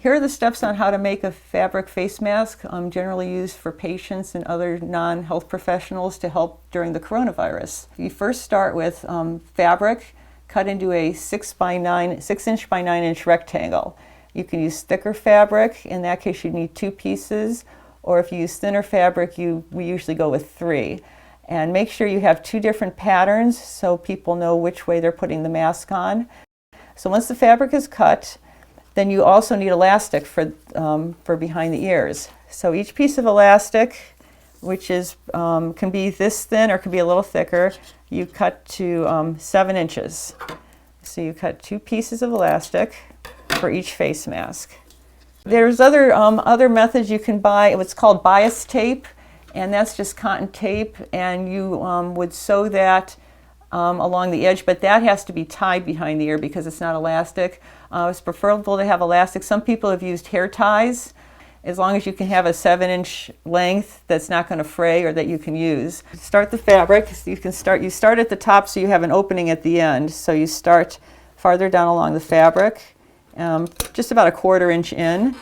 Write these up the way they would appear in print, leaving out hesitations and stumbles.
Here are the steps on how to make a fabric face mask, generally used for patients and other non-health professionals to help during the coronavirus. You first start with fabric cut into a 6 inch by 9 inch rectangle. You can use thicker fabric. In that case, you need 2 pieces, or if you use thinner fabric, we usually go with 3. And make sure you have 2 different patterns so people know which way they're putting the mask on. So once the fabric is cut, then you also need elastic for behind the ears. So each piece of elastic, which is can be this thin or can be a little thicker, you cut to 7 inches. So you cut 2 pieces of elastic for each face mask. There's other methods you can buy. What's called bias tape, and that's just cotton tape, and you would sew that along the edge, but that has to be tied behind the ear because it's not elastic. It's preferable to have elastic. Some people have used hair ties, as long as you can have a 7 inch length that's not going to fray or that you can use. Start the fabric. You start at the top so you have an opening at the end. So you start farther down along the fabric, just about a 1/4 inch in,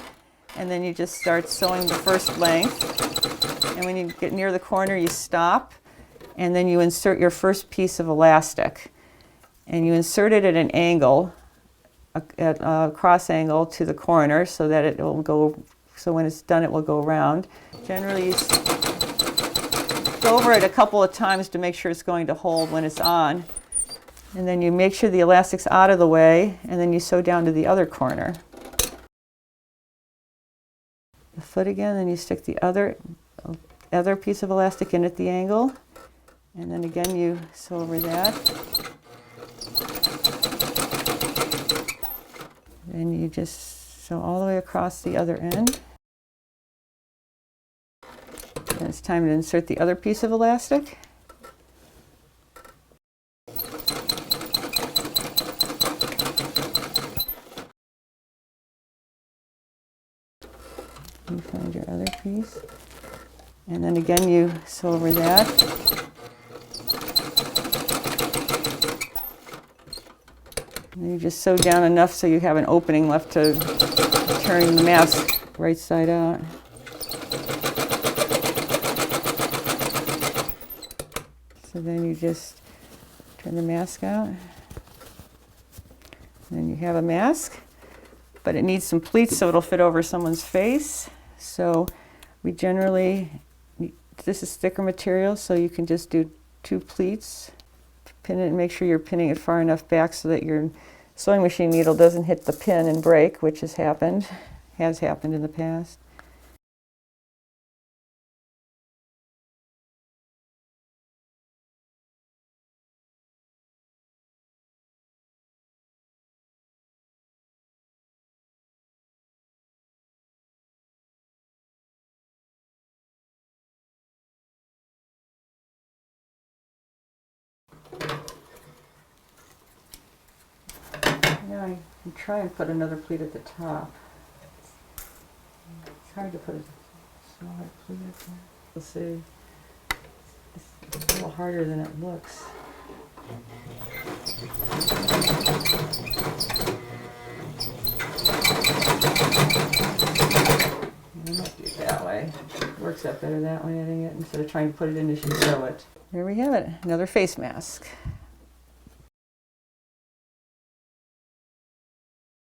and then you just start sewing the first length. And when you get near the corner, you stop, and then you insert your first piece of elastic. And you insert it at an angle, at a cross angle to the corner so that it will go, so when it's done it will go around. Generally you go over it a couple of times to make sure it's going to hold when it's on. And then you make sure the elastic's out of the way, and then you sew down to the other corner. The foot again, then you stick the other piece of elastic in at the angle, and then again you sew over that. Then you just sew all the way across the other end. And it's time to insert the other piece of elastic. You find your other piece. And then again you sew over that. And you just sew down enough so you have an opening left to turn the mask right side out. So then you just turn the mask out. And then you have a mask, but it needs some pleats so it'll fit over someone's face. So we generally, this is thicker material, so you can just do 2 pleats. Pin it and make sure you're pinning it far enough back so that your sewing machine needle doesn't hit the pin and break, which has happened in the past. Now I can try and put another pleat at the top. It's hard to put a smaller pleat at there. We'll see. It's a little harder than it looks. I might do it that way. It works out better that way, I think, instead of trying to put it in as you sew it. There we have it, another face mask.